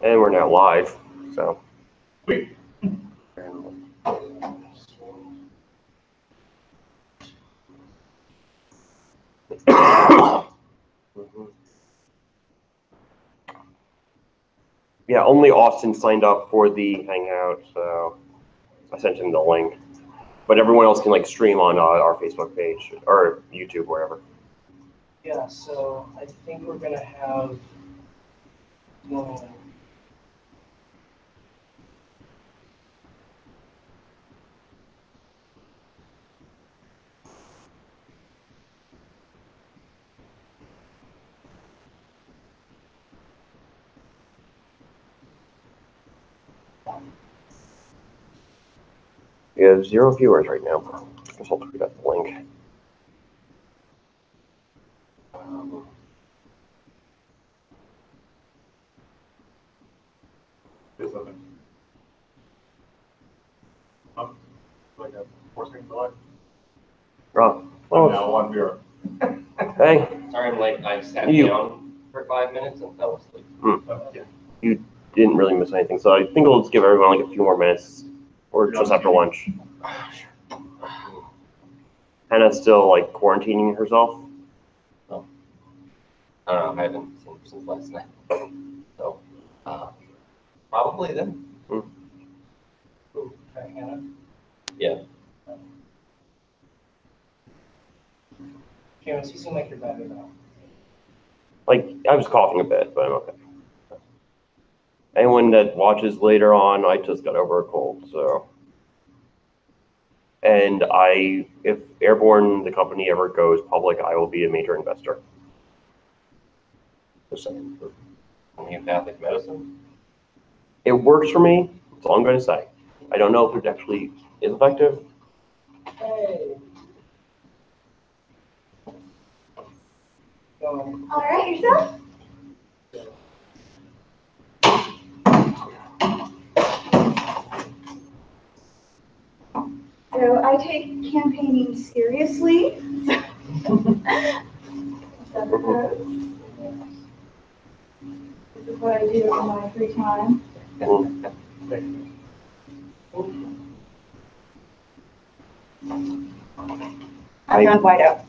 And we're now live, so. Wait. Yeah, only Austin signed up for the Hangout, so I sent him the link. But everyone else can like stream on our Facebook page or YouTube, wherever. Yeah, so I think we're gonna have. We have 0 viewers right now. I guess I'll tweet out the link. Like a forcing delay. Oh, Now 1 viewer. Hey. Sorry, I'm late. I sat down for 5 minutes and fell asleep. Yeah. You didn't really miss anything, so I think we'll just give everyone like a few more minutes, or just after lunch. Hannah's still like quarantining herself. Oh. I don't know. I haven't seen her since last night. So, probably then. Ooh, Hannah? Yeah. Karen, you seem like you're better now. Like, I was coughing a bit, but I'm okay. Anyone that watches later on, I just got over a cold, so. And if Airborne, the company, ever goes public, I will be a major investor. Just saying. Homeopathic medicine? It works for me, that's all I'm going to say. I don't know if it actually is effective. Hey. All right, yourself? So I take campaigning seriously. This is what I do in my free time. I'm not white out.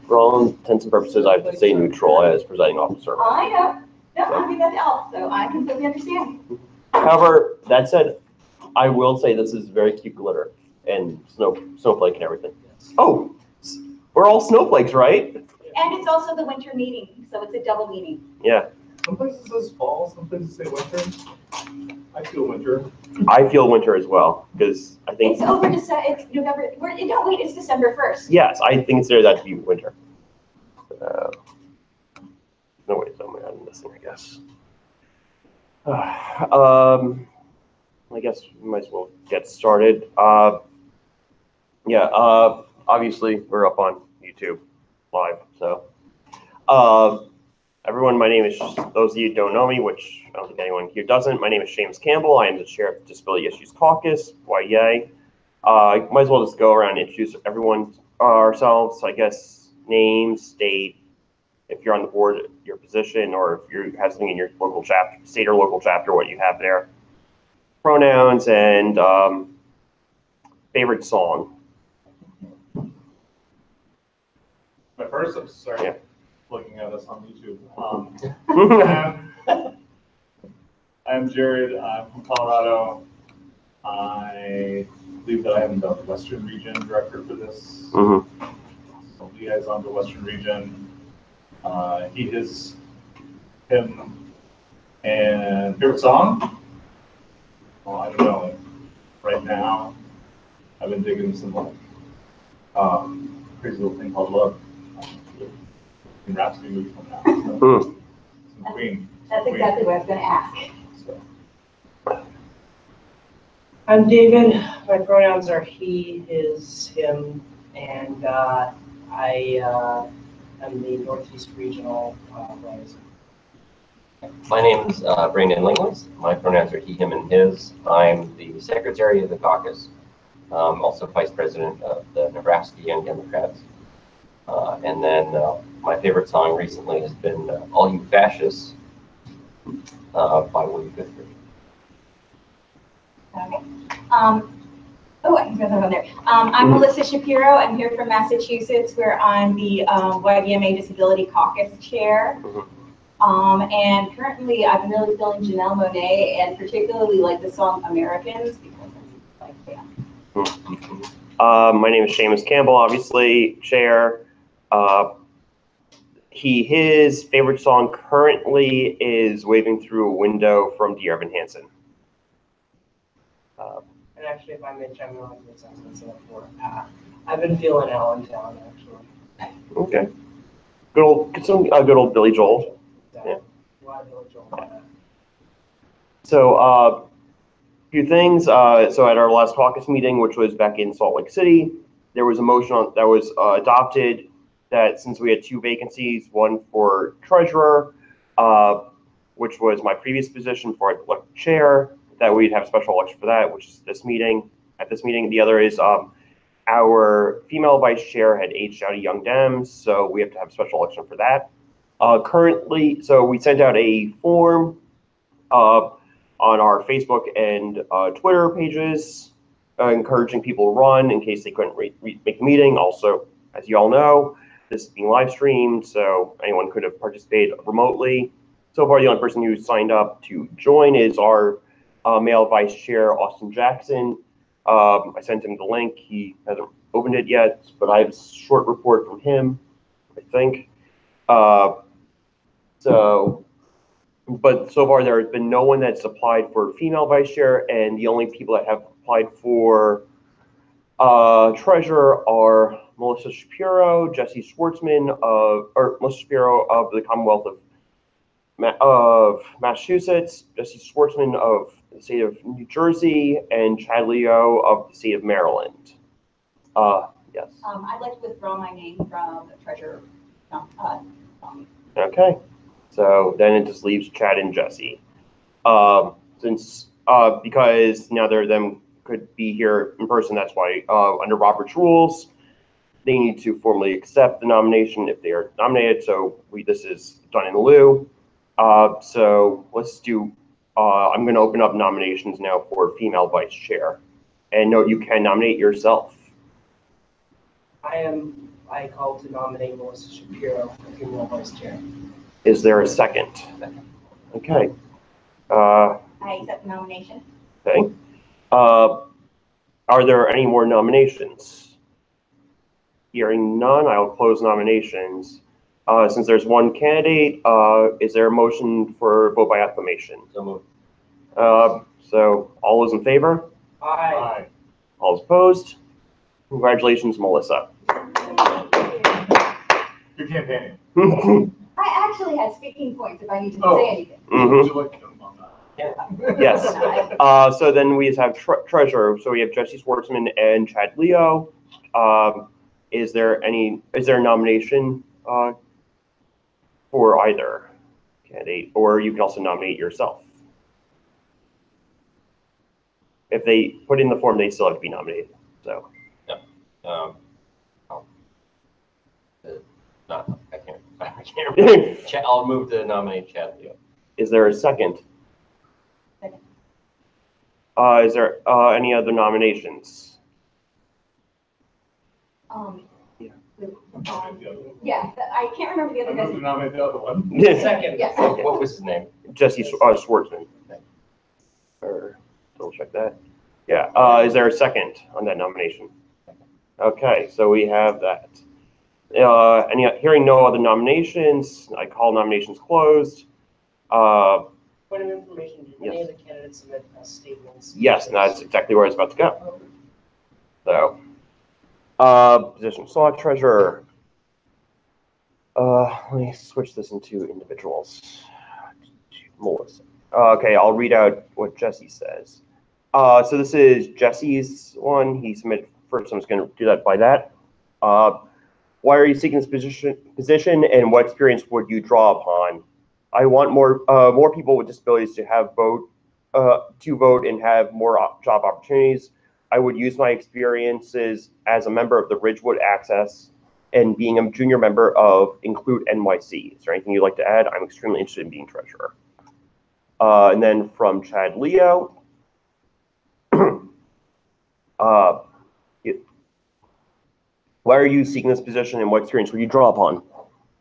For all intents and purposes, I have to stay neutral as presiding officer. I know. No, I'm being the elf, so I completely understand. However, that said, I will say this is very cute glitter and snowflake and everything. Oh, we're all snowflakes, right? And it's also the winter meeting, so it's a double meeting. Yeah. Some places says fall, some places say winter. I feel winter. I feel winter as well, because I think... It's over December, it's November, no wait, it's December 1st. Yes, I consider that to be winter. No way, I'm missing, I guess. I guess we might as well get started. Obviously we're up on YouTube live, so. Everyone, my name is, those of you who don't know me, which I don't think anyone here doesn't, my name is James Campbell. I am the chair of Disability Issues Caucus. Why, yay. Might as well just go around and introduce everyone ourselves. I guess name, state, if you're on the board, your position, or if you have something in your local chapter, state or local chapter, what you have there. Pronouns and favorite song. My first, I'm sorry, Yeah. looking at us on YouTube. I'm Jared. I'm from Colorado. I believe that I am the Western Region Director for this. So liaison to Western Region. He, his, him, and favorite song? Well, I don't know. Right now, I've been digging some crazy little thing called Love. Rhapsody movie coming out. So, some Queen. That's exactly what I was going to ask. So. I'm David. My pronouns are he, his, him, and I am the Northeast Regional liaison. My name is Brandon Lingless. My pronouns are he, him, and his. I'm the secretary of the caucus. Also vice president of the Nebraska Young Democrats. And then my favorite song recently has been All You Fascists by William Guthrie. Okay. Oh, I can go there. I'm Melissa Shapiro. I'm here from Massachusetts, where I'm the YBMA Disability Caucus Chair. And currently, I've been really feeling Janelle Monáe, and particularly like the song Americans, because I'm like a fan. My name is Seamus Campbell, obviously, Chair. His favorite song currently is Waving Through a Window from Dear Evan Hansen. And actually, if I may chime in on this, I was going to say that before. I've been feeling Allentown, actually. Okay. Good old Billy Joel. Yeah. Why Billy Joel? So, few things. So at our last caucus meeting, which was back in Salt Lake City, there was a motion that was adopted that since we had 2 vacancies, one for treasurer, which was my previous position for elected chair, that we'd have a special election for that, which is this meeting. At this meeting, the other is our female vice chair had aged out of Young Dems, so we have to have a special election for that. Currently, so we sent out a form on our Facebook and Twitter pages, encouraging people to run in case they couldn't make a meeting. Also, as you all know, this is being live streamed, so anyone could have participated remotely. So far, the only person who signed up to join is our male vice chair, Austin Jackson. I sent him the link. He hasn't opened it yet, but I have a short report from him, I think. But so far there has been no one that's applied for female vice chair, and the only people that have applied for treasurer are Melissa Shapiro, Jesse Schwartzman Melissa Shapiro of the Commonwealth of Massachusetts, Jesse Schwartzman of the state of New Jersey, and Chad Leo of the state of Maryland. Yes. I'd like to withdraw my name from the treasurer. Okay. So then it just leaves Chad and Jesse. Because neither of them could be here in person, that's why under Robert's rules, they need to formally accept the nomination if they are nominated. So this is done in lieu. So let's do, I'm going to open up nominations now for female vice chair. And note, you can nominate yourself. I call to nominate Melissa Shapiro for female vice chair. Is there a second? Okay. I accept the nomination. Okay. Are there any more nominations? Hearing none, I'll close nominations. Since there's one candidate, is there a motion for vote by acclamation? So moved. So all those in favor? Aye. All opposed? Congratulations, Melissa. Good campaigning. I actually had speaking points if I need to say anything. Would you like them on that? Yes. So then we have treasurer. So we have Jesse Schwartzman and Chad Leo. Is there a nomination for either candidate, or you can also nominate yourself? If they put in the form, they still have to be nominated. So. I can't remember. I'll move to nominate Chad Leo. Is there a second? Second. Is there any other nominations? Yeah, I can't remember the other I'm going to guy's. nominate the other one. Second. Yes. What was his name? Jesse Schwartzman. Or double check that. Yeah. Is there a second on that nomination? Okay, so we have that. Hearing no other nominations, I call nominations closed. Point of information, did any of the candidates submit statements? Yes, and that's exactly where I was about to go. So, position slot treasurer. Let me switch this into individuals. Melissa. Okay, I'll read out what Jesse says. So this is Jesse's one. He submitted first. I'm just going to do that by that. Why are you seeking this position, and what experience would you draw upon? I want more people with disabilities to vote and have more job opportunities. I would use my experiences as a member of the Ridgewood Access and being a junior member of Include NYC. Is there anything you'd like to add? I'm extremely interested in being treasurer. And then from Chad Leo, why are you seeking this position and what experience will you draw upon?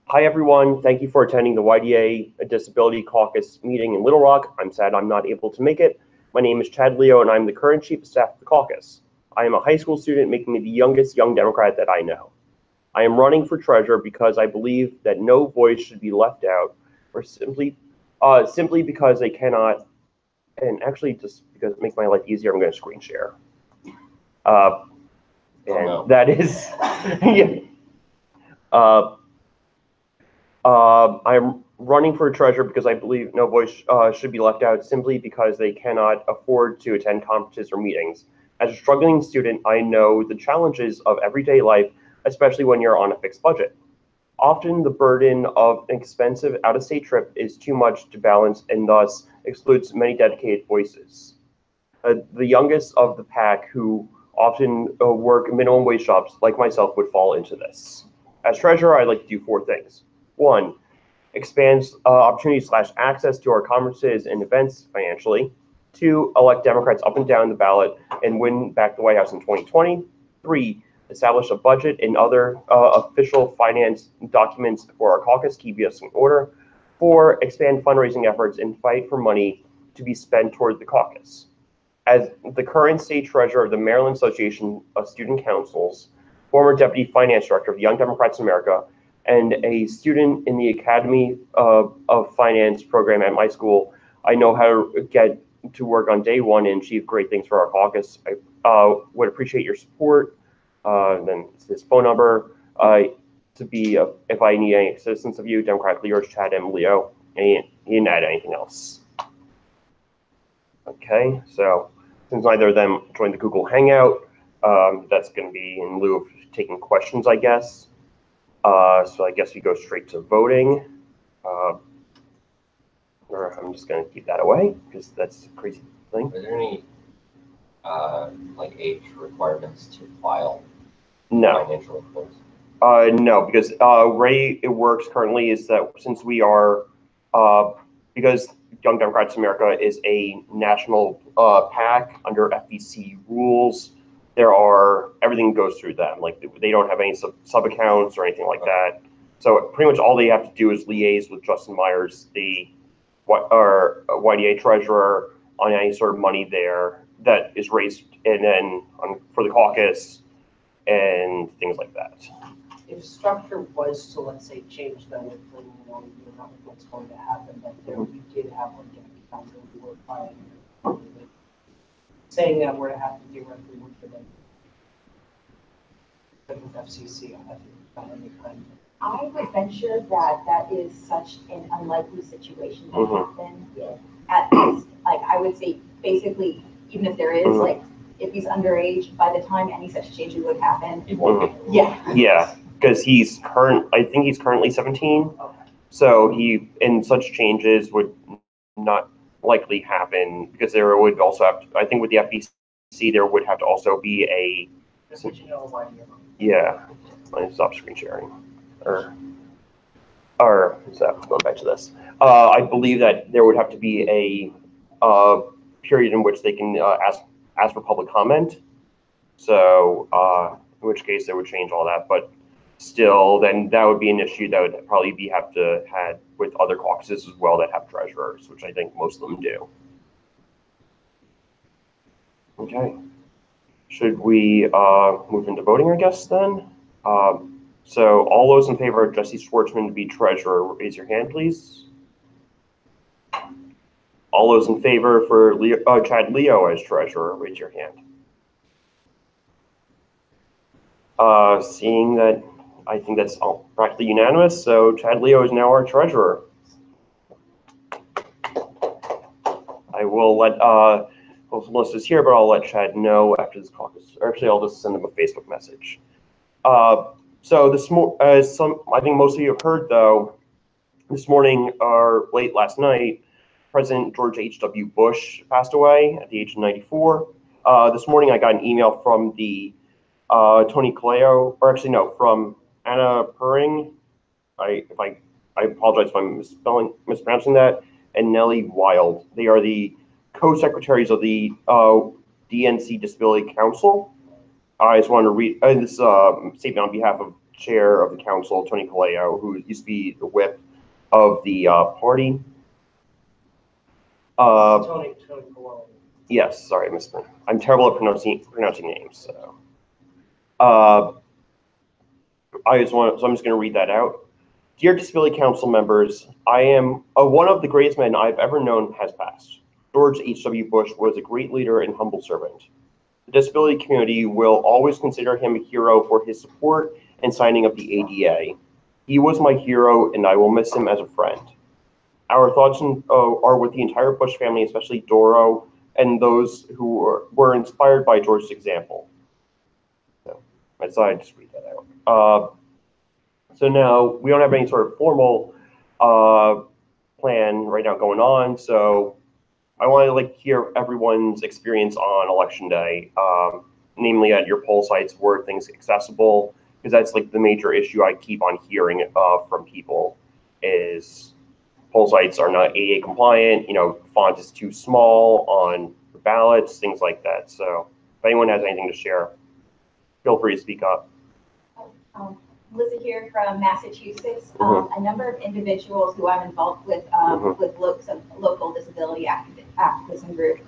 Hi, everyone. Thank you for attending the YDA Disability Caucus meeting in Little Rock. I'm sad I'm not able to make it. My name is Chad Leo, and I'm the current chief of staff of the caucus. I am a high school student, making me the youngest young Democrat that I know. I am running for treasurer because I believe that no voice should be left out, or simply because they cannot. And actually, just because it makes my life easier, I'm going to screen share. That is, yeah. I'm running for treasurer because I believe no voice should be left out simply because they cannot afford to attend conferences or meetings. As a struggling student, I know the challenges of everyday life, especially when you're on a fixed budget. Often the burden of an expensive out-of-state trip is too much to balance and thus excludes many dedicated voices. The youngest of the pack who often work minimum wage jobs like myself would fall into this. As treasurer, I'd like to do 4 things. 1, expands opportunities / access to our conferences and events financially. 2, elect Democrats up and down the ballot and win back the White House in 2020. 3, establish a budget and other official finance documents for our caucus, keep us in order. 4, expand fundraising efforts and fight for money to be spent toward the caucus. As the current state treasurer of the Maryland Association of Student Councils, former deputy finance director of the Young Democrats of America, and a student in the Academy of Finance program at my school, I know how to get to work on day 1 and achieve great things for our caucus. I would appreciate your support. Then his phone number to be, if I need any assistance of you, democratically yours, Chad M. Leo. And he didn't add anything else. Okay, so since neither of them joined the Google Hangout, that's going to be in lieu of taking questions, I guess. So I guess we go straight to voting. Or I'm just going to keep that away because that's a crazy thing. Are there any like age requirements to file financial reports? No, because way it works currently is that since we are, because Young Democrats of America is a national PAC under FEC rules, everything goes through them. Like they don't have any sub accounts or anything like that. So pretty much all they have to do is liaise with Justin Myers, the YDA treasurer, on any sort of money there that is raised, and then for the caucus and things like that. If structure was to, let's say, change that with the, not what's going to happen, but there we did have like a council who were filing, saying that we're to have to directly work for them. With FCC, I think not any kind. I would venture that that is such an unlikely situation to happen. At least, like I would say, basically, even if there is, like, if he's underage, by the time any such changes would happen, yeah, because I think he's currently 17. Okay. So and such changes would not likely happen because there would also have to, I think with the FEC, there would have to also be a. Just let you know why yeah, let me stop screen sharing. Or so going back to this, I believe that there would have to be a period in which they can ask for public comment. So in which case they would change all that, but still, then that would be an issue that would probably have to had with other caucuses as well that have treasurers, which I think most of them do. Okay, should we move into voting, I guess then? So all those in favor of Jesse Schwartzman to be treasurer, raise your hand, please. All those in favor for Chad Leo as treasurer, raise your hand. Seeing that, I think that's all practically unanimous, so Chad Leo is now our treasurer. I will let, Melissa's here, but I'll let Chad know after this caucus. Or actually, I'll just send him a Facebook message. So I think most of you have heard, though, this morning or late last night, President George H.W. Bush passed away at the age of 94. This morning, I got an email from the Tony Caleo, or actually no, from Anna Puring. I apologize if I'm mispronouncing that. and Nellie Wild. They are the co-secretaries of the DNC Disability Council. I just want to read this statement on behalf of Chair of the Council, Tony Caleo, who used to be the whip of the party. Tony Colon. Yes, sorry, Mr. I'm terrible at pronouncing names. So, I'm just going to read that out. Dear Disability Council members, I am one of the greatest men I've ever known has passed. George H.W. Bush was a great leader and humble servant. The disability community will always consider him a hero for his support and signing of the ADA. He was my hero, and I will miss him as a friend. Our thoughts are with the entire Bush family, especially Doro, and those who were inspired by George's example. So I decided to just read that out. So now we don't have any sort of formal plan right now going on. So I want to hear everyone's experience on election day, namely at your poll sites. Were things accessible? Because that's the major issue I keep on hearing from people is poll sites are not ADA compliant. Font is too small on the ballots, things like that. So if anyone has anything to share, feel free to speak up. Melissa here from Massachusetts. Mm-hmm. A number of individuals who I'm involved with some local disability activism group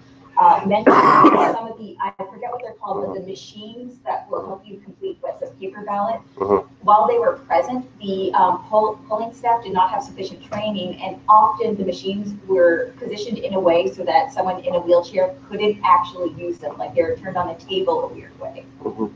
mentioned some of the, I forget what they're called, but the machines that will help you complete what's a paper ballot. Mm-hmm. While they were present, the polling staff did not have sufficient training, and often the machines were positioned in a way so that someone in a wheelchair couldn't actually use them, like they were turned on a table a weird way. Mm-hmm.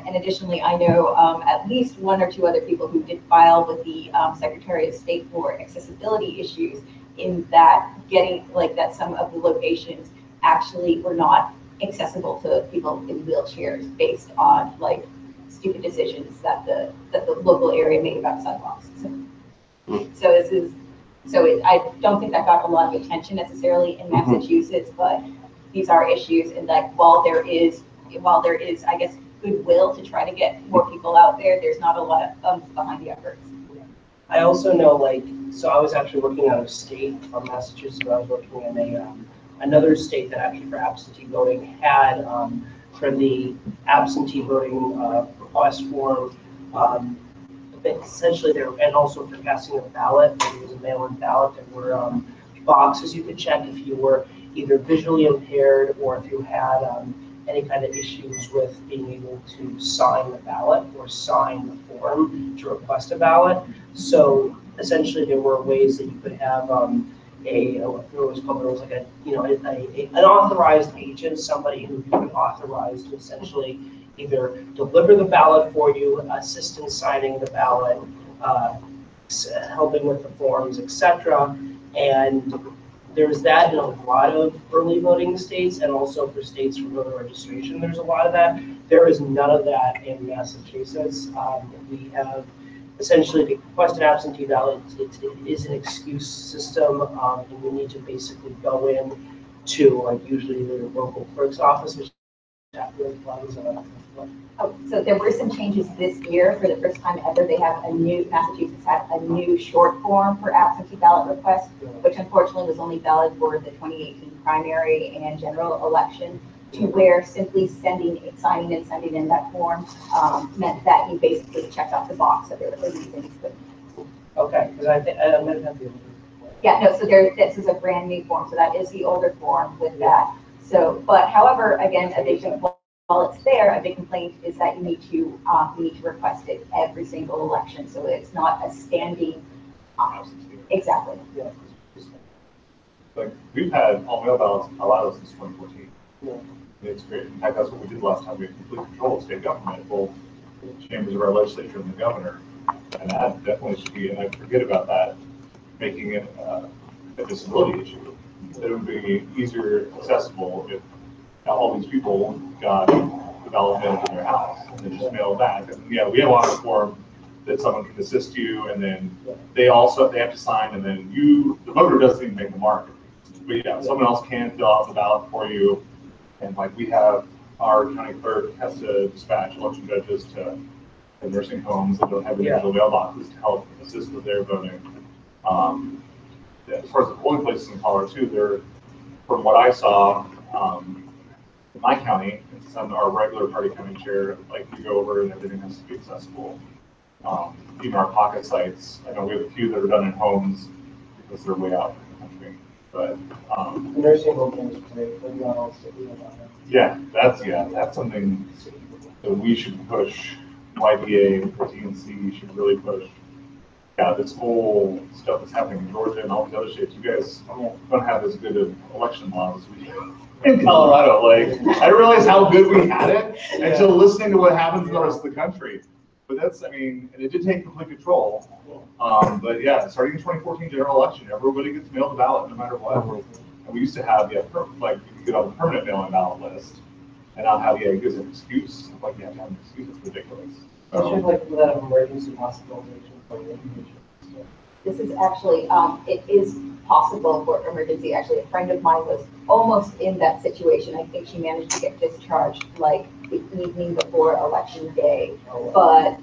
And additionally, I know at least one or two other people who did file with the Secretary of State for accessibility issues, in that that some of the locations actually were not accessible to people in wheelchairs based on stupid decisions that the local area made about sidewalks. I don't think that got a lot of attention necessarily in Massachusetts, but these are issues, and while there is I guess goodwill to try to get more people out there, there's not a lot of behind the efforts. I also know so I was actually working out of state from Massachusetts, where I was working in another state that actually for absentee voting had for the absentee voting request form, essentially there, and also for casting a ballot, it was a mail-in ballot, there were boxes you could check if you were either visually impaired or if you had any kind of issues with being able to sign the ballot or sign the form to request a ballot. So essentially there were ways that you could have an authorized agent, somebody who you could authorize to essentially either deliver the ballot for you, assist in signing the ballot, helping with the forms, etc. And there's that in a lot of early voting states, and also for states for voter registration, there's a lot of that. There is none of that in Massachusetts. We have essentially the requested absentee ballot. It is an excuse system, and you need to basically go in to usually the local clerk's office, which so there were some changes this year. For the first time ever, Massachusetts had a new short form for absentee ballot requests, which unfortunately was only valid for the 2018 primary and general election, to where simply signing and sending in that form meant that you basically checked off the box that there were reasons. Okay, because I think I might have the yeah, no, so this is a brand new form, so that is the older form with that. So, but however, again, while it's there, a big complaint is that you need to request it every single election, so it's not a standing. Exactly. Yeah. We've had all mail ballots allowed since 2014. Yeah. It's great. In fact, that's what we did last time. We had complete control of state government, both chambers of our legislature and the governor. And that definitely should be, and I forget about that, making it a disability issue. It would be easier accessible if all these people got the ballot mailed in their house and then just mail it back. And yeah, we have on a form that someone can assist you, and then they have to sign, and then the voter doesn't even make the mark. But yeah, someone else can fill out the ballot for you. And we have our county clerk has to dispatch election judges to the nursing homes that don't have individual mailboxes to help assist with their voting. as far as the polling places in Colorado too, they're, from what I saw, in my county, since I'm our regular party county chair, like you go over and everything has to be accessible. Even our pocket sites, I know we have a few that are done in homes because they're way out in the country. But The nursing home thing is great, but not all city about it. yeah, that's something that we should push. YBA, the DNC should really push. Yeah, this whole stuff that's happening in Georgia and all these other states, you guys don't have as good of election laws as we do in Colorado. Like, I realized how good we had it until listening to what happens in the rest of the country. But that's, I mean, and it did take complete control. But yeah, starting in 2014 general election, everybody gets mailed a ballot no matter what. And we used to have, like, you could get on the permanent mail-in ballot list and not have, gives an excuse. Like, you have to have an excuse. It's ridiculous. I should like put that emergency hospitalization for you. This is actually, it is possible for emergency. Actually, a friend of mine was almost in that situation. I think she managed to get discharged like the evening before election day. But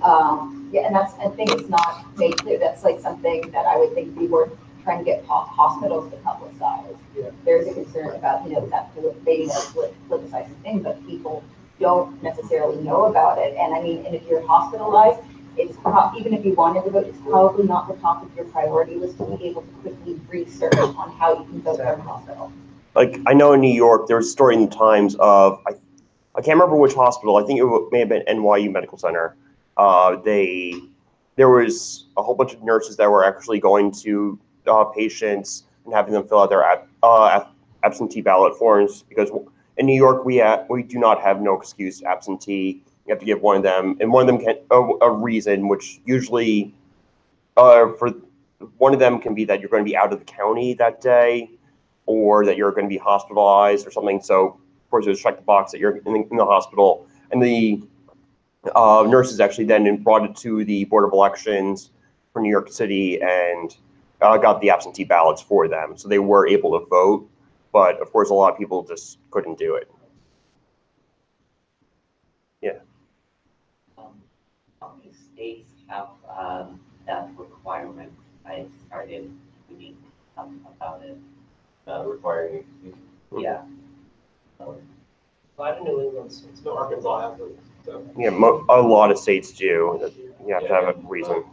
yeah, and I think it's not made clear. That's like something that I would think we were trying to get hospitals to publicize. Yeah. There's a concern about, that being a politicizing thing, but people don't necessarily know about it. And I mean, and if you're hospitalized, it's even if you wanted to vote, it's probably not the top of your priority list to be able to quickly research on how you can vote from the hospital. Like, I know in New York, there was a story in the Times of, I can't remember which hospital, I think it may have been NYU Medical Center. There was a whole bunch of nurses that were actually going to patients and having them fill out their absentee ballot forms, because in New York, we do not have no excuse absentee. You have to give one of them, and one of them can a reason, which usually for one of them can be that you're going to be out of the county that day, or that you're going to be hospitalized or something. So of course, there's check the box that you're in the hospital, and the nurses actually then brought it to the Board of Elections for New York City and got the absentee ballots for them, so they were able to vote. But of course, a lot of people just couldn't do it. Yeah. How many states have that requirement? I started reading about it. Requiring Yeah. A lot of New England states, no Arkansas has it. So. Yeah, a lot of states do. You have to have a reason.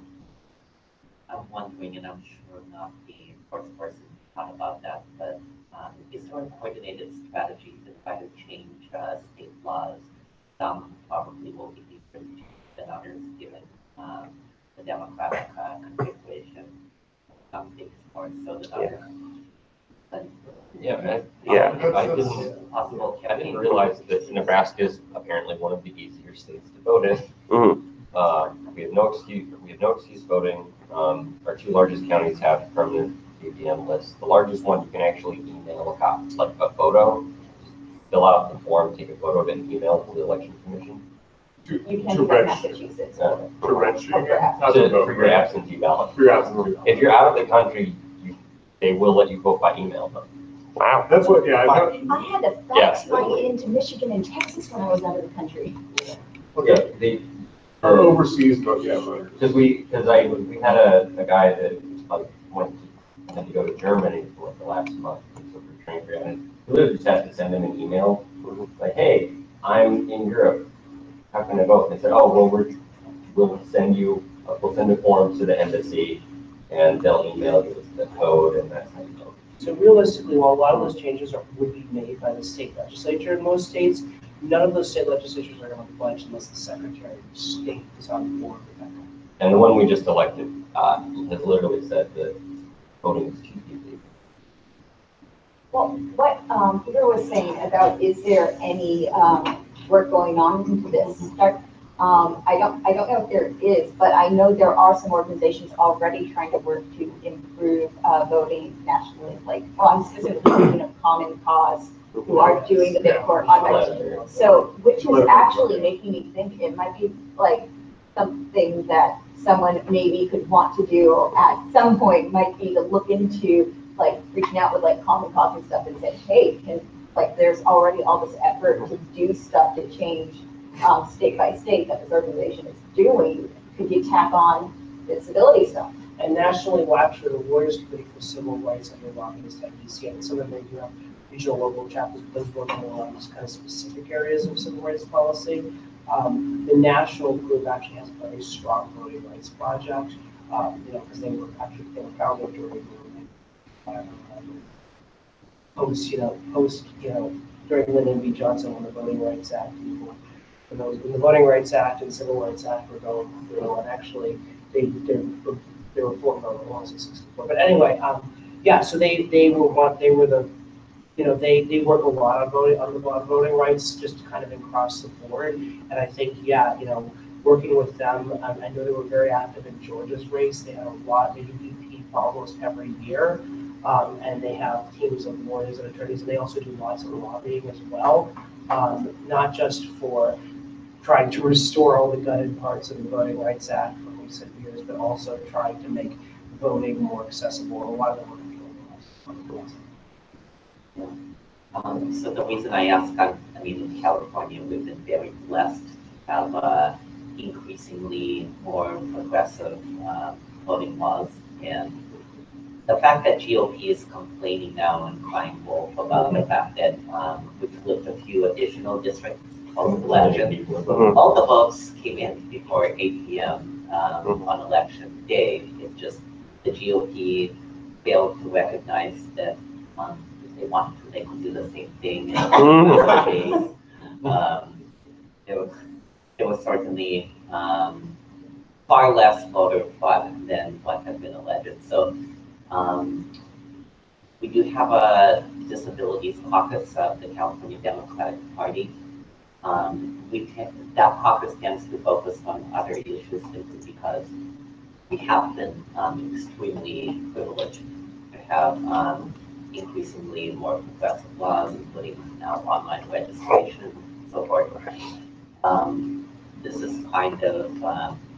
I'm wondering, and I'm sure not the first person to talk about that, but is there a coordinated strategy to try to change state laws? Some probably will be different than others given the democratic configuration. Some things more so than others. But I didn't realize that Nebraska is apparently one of the easier states to vote in. Mm-hmm. We have no excuse voting. Our two largest counties have permanent UDM lists. The largest one, you can actually email a copy, like a photo, fill out the form, take a photo of it, and email it to the election commission. You can To in register. Massachusetts. To register, Oh, for not to vote. For your absentee ballot. For your absentee ballot. If you're out of the country, they will let you vote by email, though. Wow. That's what, yeah. I had to fax mine into Michigan and Texas when I was out of the country. Okay. Or overseas, but yeah. Because we had a guy that had to go to Germany for like the last month, so for train for it. We literally just had to send him an email, like, "Hey, I'm in Europe. How can I vote?" And they said, "Oh, well, we'll send a form to the embassy, and they'll email you the code, and that's how you vote." So realistically, while a lot of those changes would be made by the state legislature in most states, none of those state legislatures are going to budge unless the Secretary of State is on board with that. And the one we just elected has literally said that voting is too easy. Well, what Peter was saying about, is there any work going on into this? I don't know if there is, but I know there are some organizations already trying to work to improve voting nationally. Like, I'm specifically thinking of Common Cause, who are doing the bit for automatic. So, which is actually making me think it might be like something that someone maybe could want to do at some point, might be to look into, like, reaching out with like Common Cause and stuff and say, hey, like, there's already all this effort to do stuff to change state by state that this organization is doing. Could you tack on disability stuff? And nationally, well, actually, the Lawyers Committee for Civil Rights under lobbyist at DC, and some of them do have regional local chapters, but those work on a lot of these kind of specific areas of civil rights policy. The national group actually has a very strong voting rights project, because they were founded during during Lyndon B. Johnson when the Voting Rights Act, when the Voting Rights Act and Civil Rights Act were going through, and actually they were formed on the laws in '64. But anyway, so they were the they work a lot on voting rights, just kind of across the board. And I think, working with them, I know they were very active in Georgia's race. They had a lot, they do EP almost every year. And they have teams of lawyers and attorneys, and they also do lots of lobbying as well, not just for trying to restore all the gutted parts of the Voting Rights Act from recent years, but also trying to make voting more accessible. A lot of them are So the reason I ask, in California, we've been very blessed to have increasingly more progressive voting laws. And the fact that GOP is complaining now and crying wolf about the fact that we flipped a few additional districts post-election, all the votes came in before 8 p.m. On election day. It's just the GOP failed to recognize that if they wanted to, they could do the same thing. There was certainly far less voter fraud than what had been alleged. So we do have a disabilities caucus of the California Democratic Party. That caucus tends to focus on other issues simply because we have been extremely privileged to have increasingly more progressive laws, including now online registration and so forth. This is kind of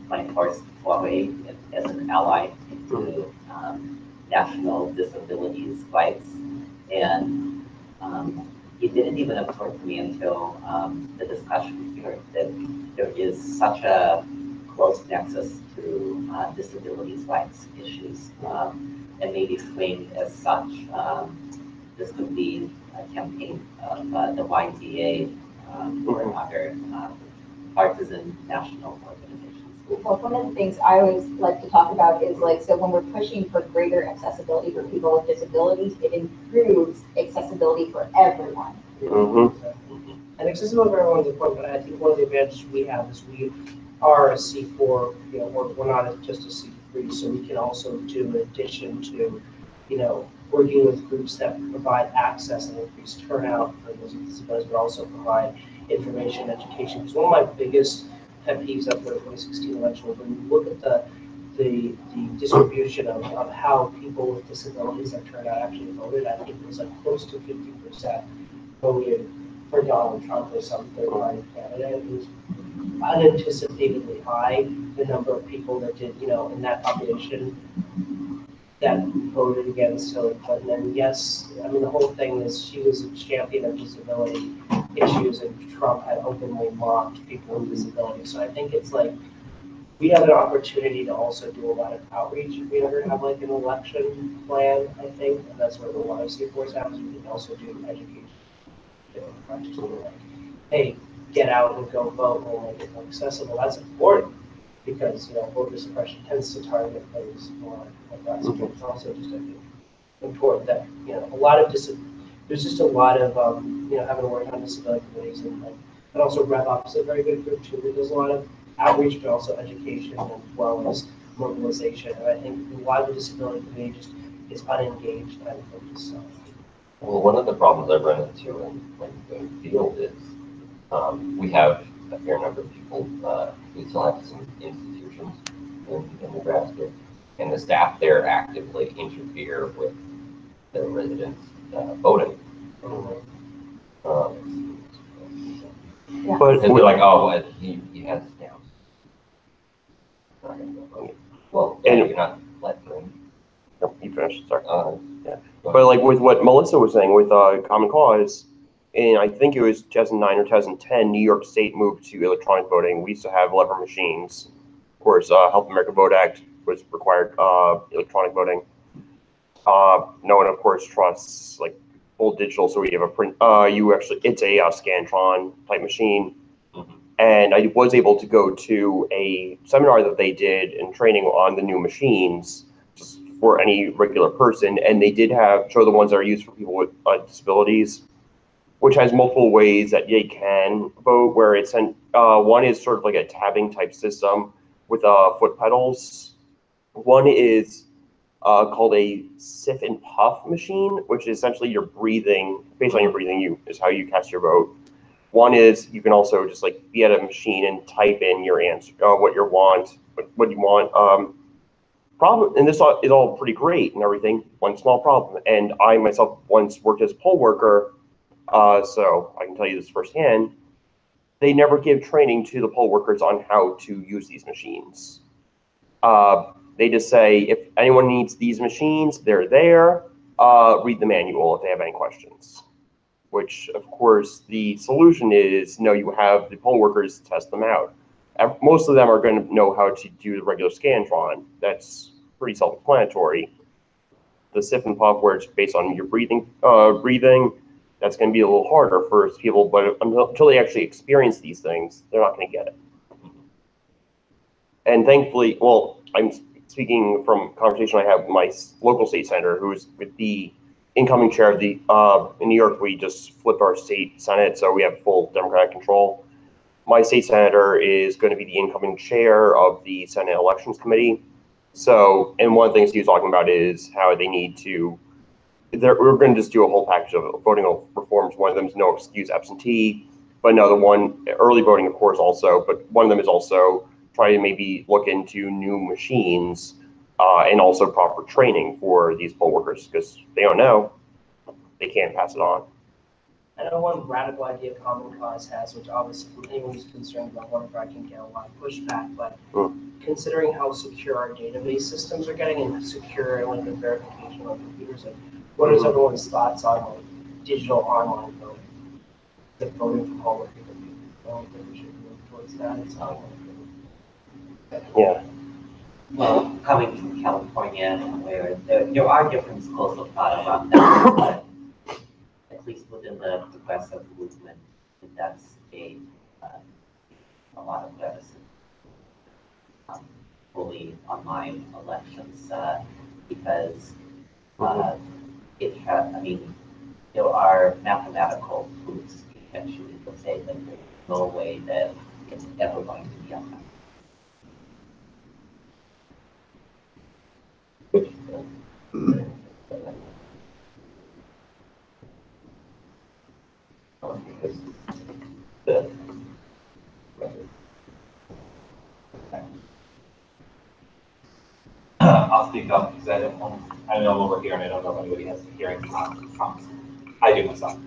my first foray as an ally into national disabilities rights, and it didn't even occur to me until the discussion here that there is such a close nexus to disabilities rights issues, and maybe framed as such. This could be a campaign of the YTA or other partisan national organizations. Well, one of the things I always like to talk about is so when we're pushing for greater accessibility for people with disabilities, it improves accessibility for everyone. And accessibility for everyone is important, but I think one of the advantages we have is we are a C4, we're not just a C3, so we can also do, in addition to, working with groups that provide access and increase turnout for those with disabilities, but also provide information and education. Because one of my biggest pet peeves after the 2016 election was when you look at the distribution of how people with disabilities that turned out actually voted. I think it was close to 50% voted for Donald Trump or some third-party candidate. It was unanticipatedly high, the number of people that did, in that population that voted against Hillary Clinton. And yes, the whole thing is she was a champion of disability issues, and Trump had openly mocked people with disabilities. So I think it's we have an opportunity to also do a lot of outreach if we ever have an election plan, I think, and that's where the YC Force happens. We can also do education. Hey, get out and go vote and make it more accessible. That's important because voter suppression tends to target those more like that. So it's also just, I think, important that a lot of there's just a lot of having to work on disability committees and also Rev Up is a very good group too. There's a lot of outreach, but also education as well as mobilization. And I think a lot of the disability committee just is unengaged and unfocused. So. Well, one of the problems I've run into in the field is we have a fair number of people who still have some institutions in Nebraska, and the staff there actively interfere with the residents' voting. Yeah. But And they're like, oh, well, he has stamps. Well, you're not letting him. No, you finished. Sorry. Yeah. But with what Melissa was saying with Common Cause, in I think it was 2009 or 2010, New York State moved to electronic voting. We used to have lever machines. Of course, Help America Vote Act was required electronic voting. No one, of course, trusts like full digital, so we have a print. It's a Scantron type machine. And I was able to go to a seminar that they did in training on the new machines, just for any regular person. And they did show the ones that are used for people with disabilities, which has multiple ways that they can vote, where it's one is sort of like a tabbing type system with foot pedals. One is called a sip and puff machine, which is essentially your breathing, based on your breathing, is how you cast your vote. One is you can also just like be at a machine and type in your answer, what you want. Problem, and this is all pretty great and everything. One small problem, and I myself once worked as a poll worker, so I can tell you this firsthand. They never give training to the poll workers on how to use these machines. They just say if anyone needs these machines, they're there. Read the manual if they have any questions. Which, of course, the solution is, no, you have the poll workers test them out. Most of them are going to know how to do the regular Scantron. That's pretty self-explanatory. The sip and puff, where it's based on your breathing, that's going to be a little harder for people, but until they actually experience these things, they're not going to get it. And thankfully, well, I'm speaking from a conversation I have with my local state senator, who's with the incoming chair of the, in New York, we just flipped our state senate, so we have full Democratic control. My state senator is going to be the incoming chair of the Senate Elections Committee. So, and one of the things he was talking about is how they need to, we're going to just do a whole package of voting reforms. One of them is no excuse absentee, but another one, early voting, of course, also, but one of them is also try to maybe look into new machines and also proper training for these poll workers, because they don't know, they can't pass it on. I know one radical idea Common Cause has, which obviously from anyone who's concerned about wonder I can get a lot of pushback, but considering how secure our database systems are getting and secure like the verification on computers, like what is everyone's thoughts on like digital online voting? The voting from home, I don't think we should move towards that. It's not Yeah. Well, coming from California, where there are different schools of thought around that, but at least within the progressive movement, that's a lot of reticence. Fully online elections, because I mean, there are mathematical proofs actually to say that there's no way that it's ever going to be online. I'll speak up because I know over here and I don't know if anybody has hearing problems. I do myself.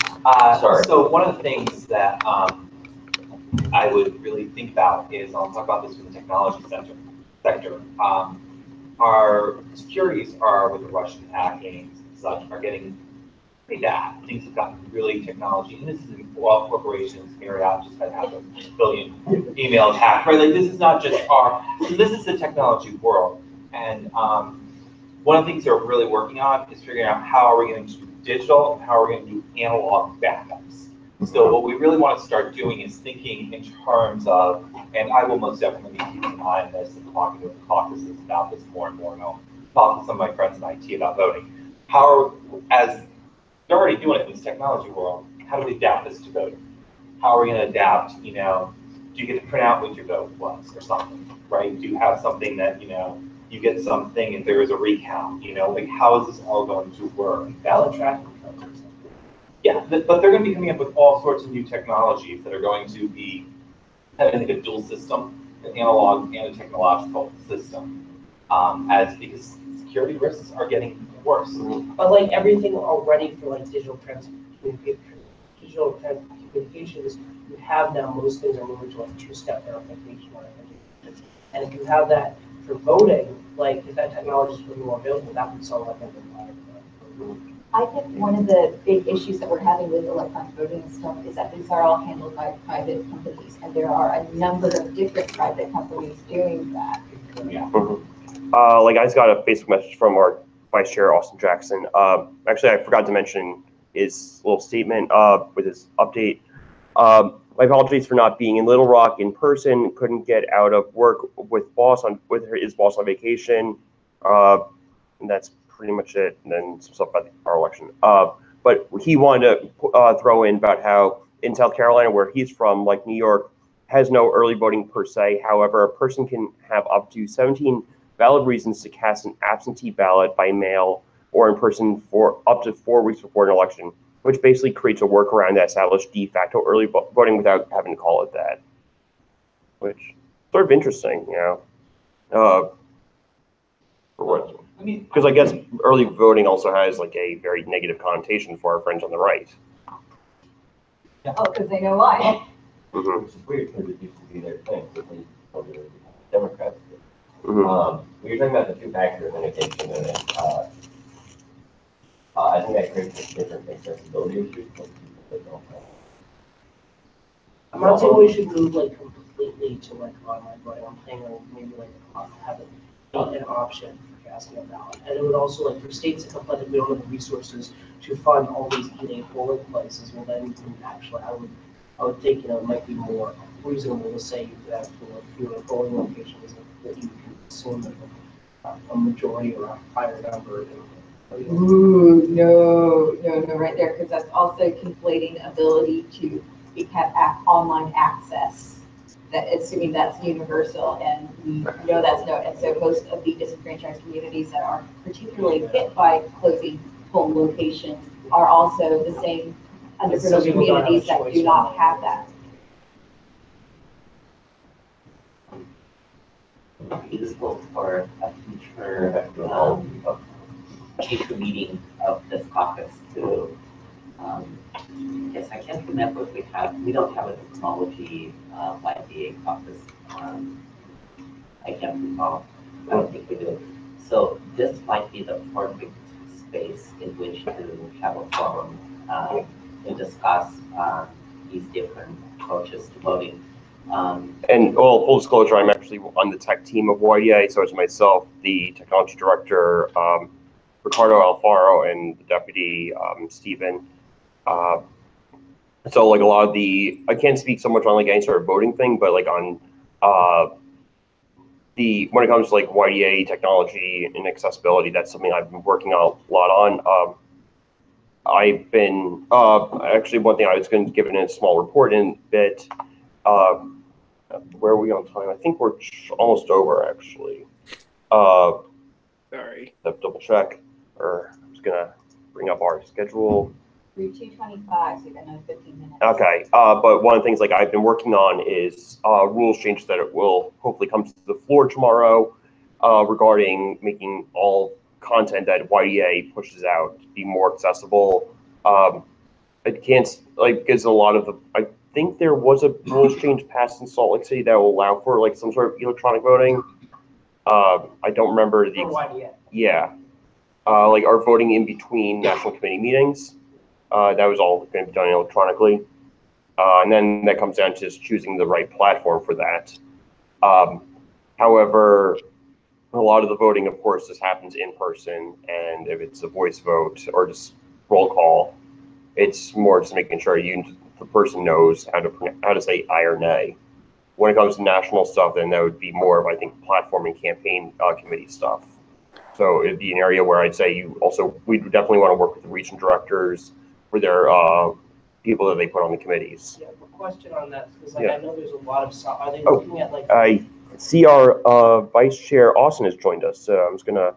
Sorry. So one of the things that I would really think about is, I'll talk about this from the technology sector. Our securities are, with the Russian hacking and such, are getting pretty bad. Things have gotten really technology, and this is in all corporations. Marriott just had half a billion emails hacked, right? Like this is not just this is the technology world. And one of the things they're really working on is figuring out how are we going to do digital and how are we going to do analog backups. So what we really want to start doing is thinking in terms of, and I will most definitely be keeping an eye on this and talking to the caucuses about this more and more, and I'll talk to some of my friends in IT about voting. As they're already doing it in this technology world, how do we adapt this to voting? How are we going to adapt, do you get to print out what your vote was or something, right? Do you have something that, you get something if there is a recount, like how is this all going to work? ballot tracking. Yeah, but they're going to be coming up with all sorts of new technologies that are going to be having like a dual system, an analog and a technological system, because security risks are getting worse. But like everything already for like digital communications, you have now most things are moving to like two-step verification or authentication. And if you have that for voting, like if that technology is more available, that would solve like I think one of the big issues that we're having with electronic voting and stuff is that these are all handled by private companies, and there are a number of different private companies doing that. Yeah. like I just got a Facebook message from our Vice Chair Austin Jackson. Actually, I forgot to mention his little statement with his update. My apologies for not being in Little Rock in person. Couldn't get out of work with his boss on vacation, and that's pretty much it. And then some stuff about our election. But he wanted to throw in about how in South Carolina, where he's from, like New York, has no early voting per se. However, a person can have up to 17 valid reasons to cast an absentee ballot by mail or in person for up to 4 weeks before an election, which basically creates a workaround that established de facto early voting without having to call it that. Which is sort of interesting, you know. For what? I mean, because I guess early voting also has like a very negative connotation for our friends on the right. Oh, because they know why. Mm-hmm. Which is weird because it used to be their thing, so they told the Democrats. Mm-hmm. We were talking about the two-factor authentication, and I think that creates different accessibility issues for people that don't have. I'm not saying we should move like completely to like online voting. I'm saying like maybe like have it be an option for casting a ballot. And it would also like for states that complain that we don't have the resources to fund all these E-Day polling places, well then you can actually, I would think, you know, it might be more reasonable to say you could have fewer polling locations that you can assume that a majority or a higher number. Ooh, no, right there, because that's also conflating ability to have online access. That assuming that's universal, and we know that's no. And so most of the disenfranchised communities that are particularly hit by closing polling locations are also the same underprivileged communities that do not have that. Useful for a future meeting of this caucus to, yes, I can't remember if we don't have a technology like the caucus. I can't recall. I don't think we do. So this might be the perfect space in which to have a forum to discuss these different approaches to voting. And well, full disclosure, I'm actually on the tech team of YDA, so it's myself, the technology director, Ricardo Alfaro, and the deputy, Stephen. So like a lot of I can't speak so much on like any sort of voting thing, but like on when it comes to like YDA technology and accessibility, that's something I've been working on a lot on. I've been actually one thing I was going to give it in a small report in that. Where are we on time? I think we're almost over actually. Sorry. Have to double check. Or I'm just gonna bring up our schedule. Through 2:25, so you got another 15 minutes. Okay. But one of the things like I've been working on is rules changes that it will hopefully come to the floor tomorrow regarding making all content that YDA pushes out to be more accessible. It can't like because a lot of I think there was a rules change passed in Salt Lake City that will allow for like some sort of electronic voting. I don't remember the yeah, like our voting in between national committee meetings. That was all going to be done electronically, and then that comes down to just choosing the right platform for that. However, a lot of the voting, of course, just happens in person, and if it's a voice vote or just roll call, it's more just making sure the person knows how to say aye or nay. When it comes to national stuff, then that would be more of, I think, platform and campaign committee stuff. So it'd be an area where I'd say we definitely want to work with the region directors for their people that they put on the committees. Yeah, a question on that, because like, I know there's a lot of, are they Oh, looking at like? I see our Vice Chair Austin has joined us, so I'm just gonna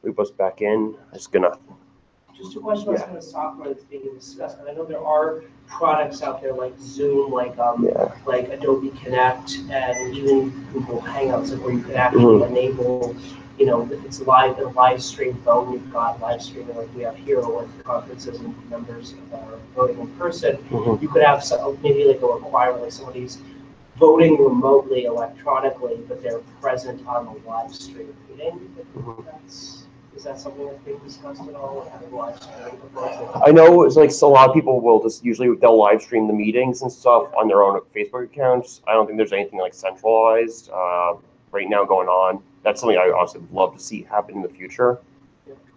loop us back in. Just a question on some of the software that's being discussed, and I know there are products out there like Zoom, like like Adobe Connect, and even Google Hangouts, where you could actually enable, you know, if it's live in a live stream phone, you've got live streaming like we have here with conferences and members that are voting in person. You could have maybe like a requirement like somebody's voting remotely electronically, but they're present on the live stream meeting. Is that something that's being discussed at all? Having live streaming? I know it's like a lot of people will just they'll live stream the meetings and stuff on their own Facebook accounts. I don't think there's anything like centralized right now going on. that's something I also would love to see happen in the future.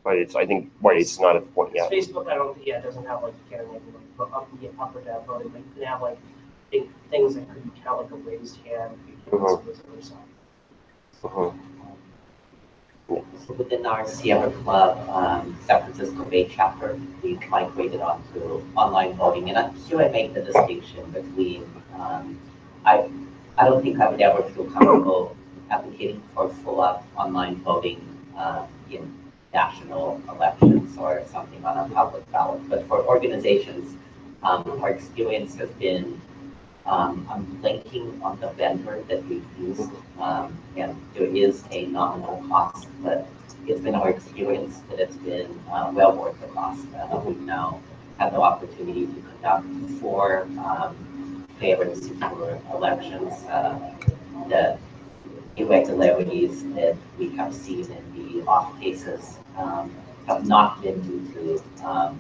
But I think it's not at the point yet. Facebook, I don't think, it doesn't have like, you can like up or down voting, but you can have like big things that could count like a raised hand. So within our Sierra Club, San Francisco Bay chapter, we've migrated onto online voting. And here I make the distinction between, I don't think I would ever feel comfortable advocating for full-up online voting in national elections or something on a public ballot. But for organizations, our experience has been, I'm blanking on the vendor that we've used, and there is a nominal cost, but it's been our experience that it's been well worth the cost. We've now had the opportunity to conduct 4 fair and secure elections. The irregularities that we have seen in the off cases have not been due to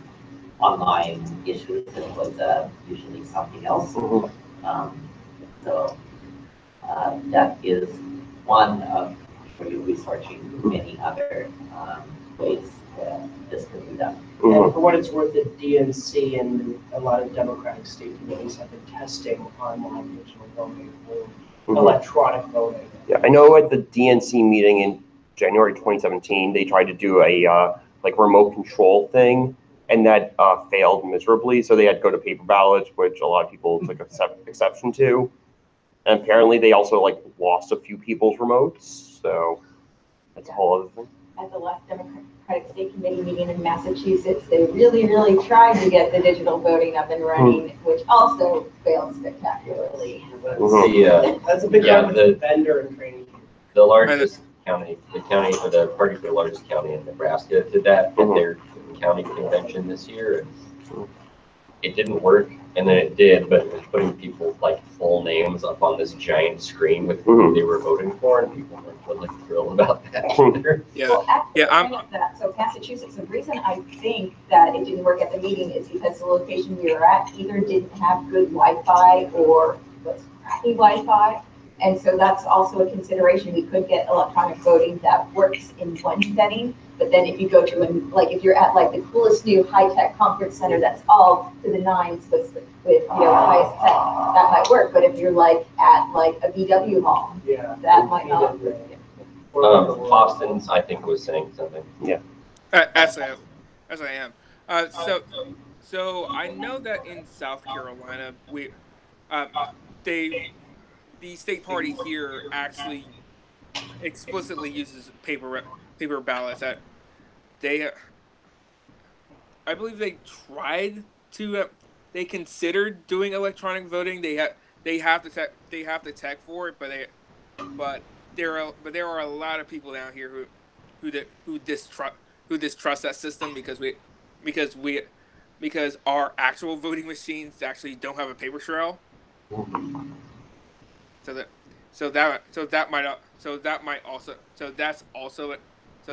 online issues. It was usually something else. So that is one of, for you researching many other ways that this could be done. And for what it's worth, the DNC and a lot of Democratic state committees have been testing online digital voting or electronic voting. Yeah, I know at the DNC meeting in January 2017, they tried to do a like remote control thing, and that failed miserably. So they had to go to paper ballots, which a lot of people took exception to. And apparently they also like lost a few people's remotes. So that's a whole other thing. At the last Democratic State Committee meeting in Massachusetts, they really tried to get the digital voting up and running, which also failed spectacularly. That's a big problem with vendor and training. The largest county, the party for the largest county in Nebraska did that at their county convention this year. And it didn't work, and then it did, but it was putting people's like full names up on this giant screen with who they were voting for, and people weren't really thrilled about that either. Well, so Massachusetts, the reason I think that it didn't work at the meeting is because the location we were at either didn't have good Wi-Fi or was crappy Wi-Fi. And so that's also a consideration. We could get electronic voting that works in one setting, but then if you go to, if you're at like the coolest new high-tech conference center that's all to the nines with the highest tech, that might work. But if you're like at like a VW hall, that might not work. Austin's, I think, was saying something. Yeah. As I am. So I know that in South Carolina, the state party here actually explicitly uses paper ballots. That I believe they tried to. They considered doing electronic voting. They have the tech for it, but there are a lot of people down here who distrust that system because our actual voting machines actually don't have a paper trail. So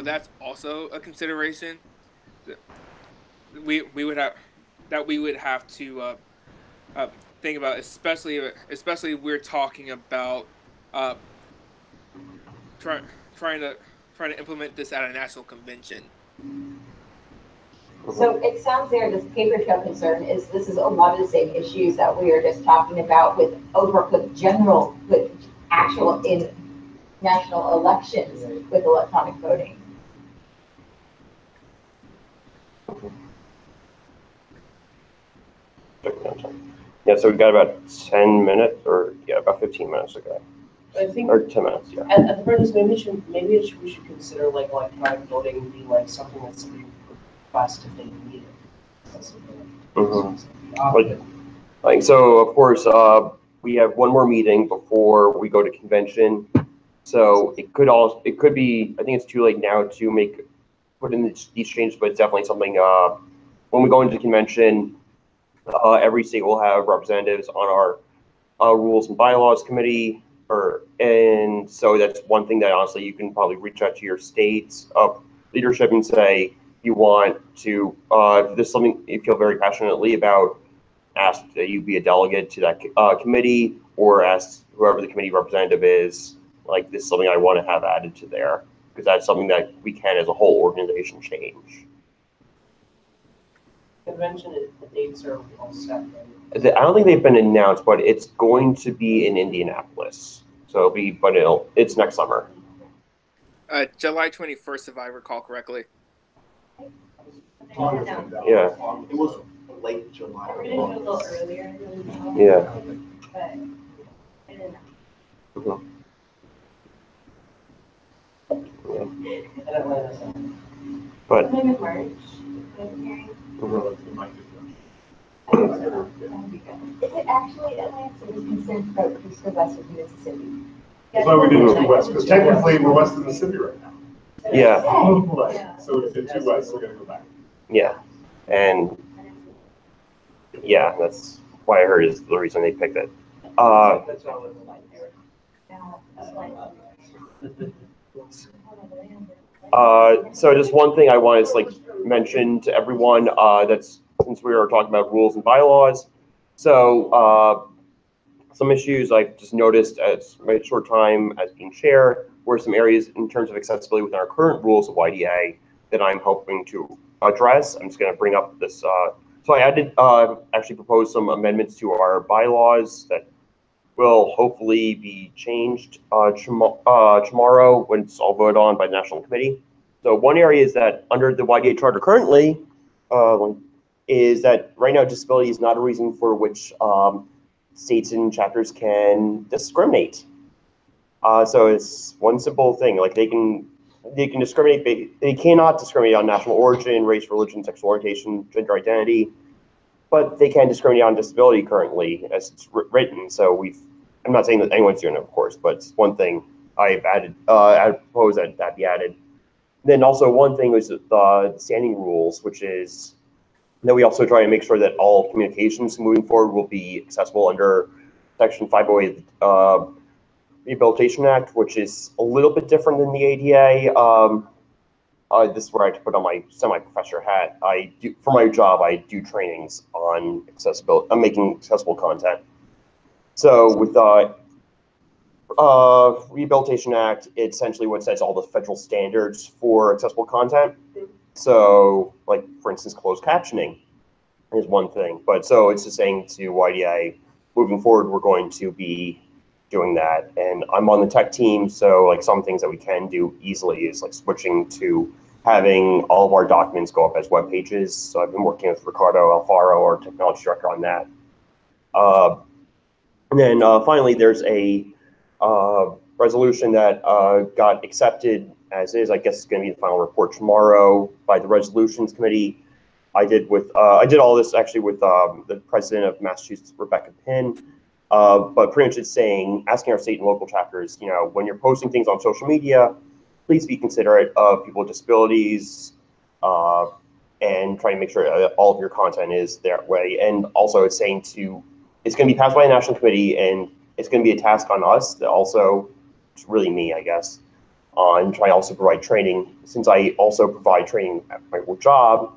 that's also a consideration that we would have to think about, especially if we're talking about trying to implement this at a national convention. So it sounds there, this paper trail concern this is a lot of the same issues that we were just talking about with actual in national elections with electronic voting. Yeah, so we've got about 10 minutes, about 15 minutes to go. I think, or 10 minutes, yeah. At the very least, maybe we should consider like electronic voting be like something that somebody would request if they need it. So of course, we have one more meeting before we go to convention. So it could be, I think it's too late now to put in these changes, but it's definitely something, when we go into convention, every state will have representatives on our rules and bylaws committee, and so that's one thing that honestly you can probably reach out to your state's leadership and say you want to, if this is something you feel very passionately about, ask that you be a delegate to that committee, or ask whoever the committee representative is like this is something I want to have added to there, because that's something that we can as a whole organization change. Convention, the dates are all set, right? I don't think they've been announced, but it's going to be in Indianapolis. So it'll be, but it's next summer. July 21st, if I recall correctly. Yeah. It was late July. We're gonna do a little earlier. Yeah. But I didn't know. But Sometime in March, I'm hearing. That'd be good. Is it actually Atlanta? It was considered for east or west of Mississippi. That's why we did two west, because technically we're west of the city right now. yeah, Right. So we did two west, so we gotta go back. yeah, and yeah, that's why I heard is the reason they picked it. That's what I was like there. So just one thing I wanted to like mention to everyone, that's since we were talking about rules and bylaws. So some issues I've just noticed as my short time as being chair were some areas in terms of accessibility within our current rules of YDA that I'm hoping to address. I'm just going to bring up this. So I added, actually proposed some amendments to our bylaws that will hopefully be changed tomorrow when it's all voted on by the National Committee. So one area is that under the YDA charter currently, is that right now disability is not a reason for which states and chapters can discriminate. So it's one simple thing, like they can discriminate, they cannot discriminate on national origin, race, religion, sexual orientation, gender identity, but they can discriminate on disability currently as it's written. So I'm not saying that anyone's doing it, of course, but it's one thing I've added, I propose that be added. Then also one thing was the standing rules, which is that we also try to make sure that all communications moving forward will be accessible under Section 508 Rehabilitation Act, which is a little bit different than the ADA. This is where I have to put on my semi-professor hat. For my job, I do trainings on accessibility. I'm making accessible content. So with the Rehabilitation Act, it essentially what sets all the federal standards for accessible content. So, like for instance, closed captioning is one thing. But so it's just saying to YDA, moving forward, we're going to be doing that. And I'm on the tech team, so like some things that we can do easily is like switching to having all of our documents go up as web pages. So I've been working with Ricardo Alfaro, our technology director, on that. And then finally, there's a resolution that got accepted as is. I guess it's going to be the final report tomorrow by the Resolutions Committee. I did all this actually with the president of Massachusetts, Rebecca Pinn. But pretty much it's saying, asking our state and local chapters, you know, when you're posting things on social media, please be considerate of people with disabilities, and try to make sure that all of your content is that way. And also it's saying it's going to be passed by a national committee, and it's going to be a task on us that also, it's really me, I guess, and try to also provide training. Since I also provide training at my job,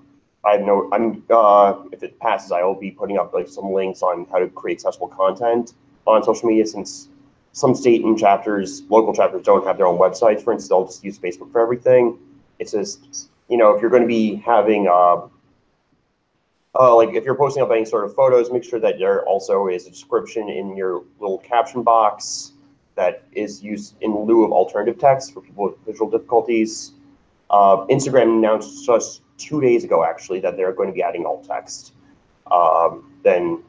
if it passes, I will be putting up like some links on how to create accessible content on social media, since some state and local chapters don't have their own websites. For instance, they'll just use Facebook for everything. It's just, you know, if you're going to be having, like if you're posting up any sort of photos, make sure that there also is a description in your little caption box that is used in lieu of alternative text for people with visual difficulties. Instagram announced just 2 days ago, actually, that they're going to be adding alt text. Then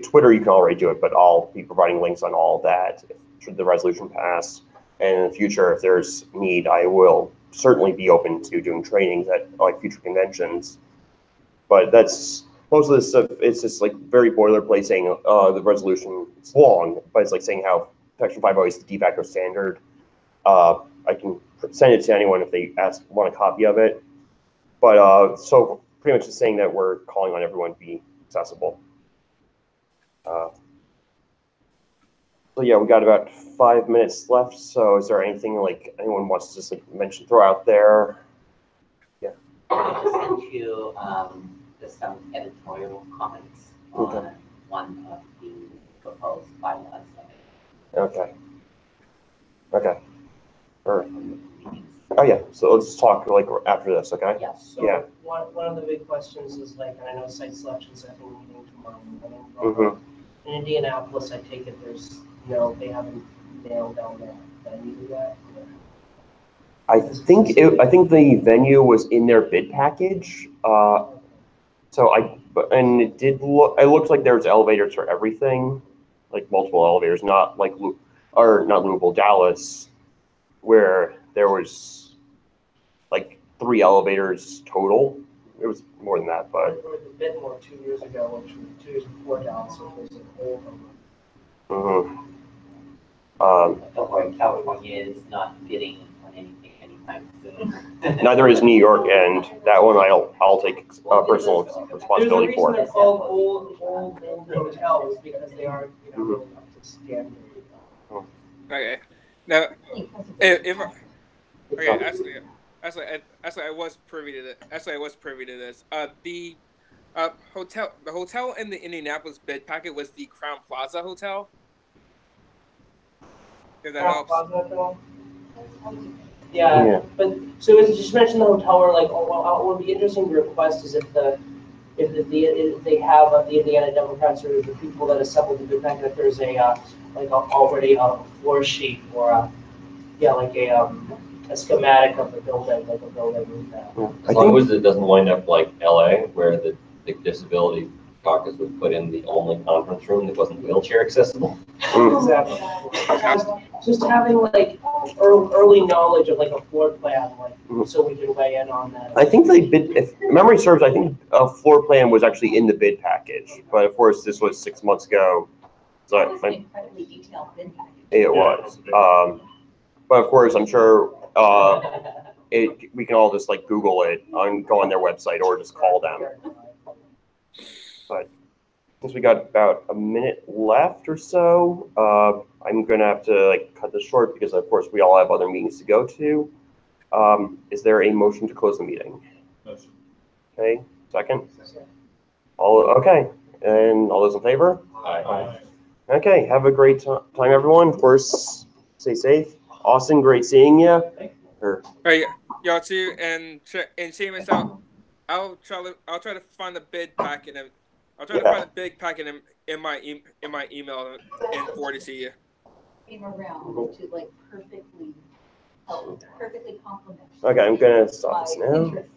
Twitter, you can already do it, but I'll be providing links on all of that should the resolution pass. And in the future, if there's need, I will certainly be open to doing trainings at like future conventions. But that's most of this stuff. It's just like very boilerplate saying the resolution. It's long, but it's like saying how Section 508 is the de facto standard. I can send it to anyone if they want a copy of it. But so pretty much just saying that we're calling on everyone to be accessible. So yeah, we got about 5 minutes left. So is there anything like anyone wants to just like mention, throw out there? Yeah. I just sent you just some editorial comments on one of the proposed bylaws. Okay. Okay. Or, oh yeah. So let's talk like after this. Okay. Yes, Yeah. so one of the big questions is like, and I know site selection's having a meeting tomorrow. Mhm. In Indianapolis, I take it there's, they haven't nailed down that venue yet. I think the venue was in their bid package. And it did look. It looks like there's elevators for everything, like multiple elevators, not like not Louisville, Dallas, where there was like 3 elevators total. It was more than that, but. There was a bit more 2 years ago, which was 2 years before Dallas, which was an old one. Don't worry, California is not bidding on anything anytime soon. Neither is New York, and that one I'll take personal responsibility for. There's a reason they're called old hotels, because they are, really up to standard. Okay. Now, if okay, actually, I was privy to that. Actually, I was privy to this. The hotel in the Indianapolis bid packet was the Crown Plaza Hotel. If that helps. Yeah, but so as you just mentioned the hotel, or like, what would be interesting to request is if they have the Indiana Democrats or the people that assembled the bid packet, if there's already a floor sheet or a schematic of the building, like a building. As long as it doesn't wind up like LA, where the disability caucus would put in the only conference room that wasn't wheelchair accessible. Exactly. Just having like early knowledge of like a floor plan, so we can weigh in on that. I think if memory serves, I think a floor plan was actually in the bid package, but of course this was 6 months ago. So That was an incredibly detailed bid package. It was. But of course, I'm sure we can all just like Google it and go on their website or just call them. But since we got about a minute left or so, I'm gonna have to cut this short because of course we all have other meetings to go to. Is there a motion to close the meeting? Motion. Okay, second. Okay, and all those in favor? Aye. Okay, have a great time, everyone. Of course, stay safe. Austin, great seeing you. All right, y'all too, and Seamus, I'll try to find the bid packet and I'll try to find the bid packet in my email and forward it to you. Came around to perfectly complement. Okay, I'm gonna stop this now. Interest.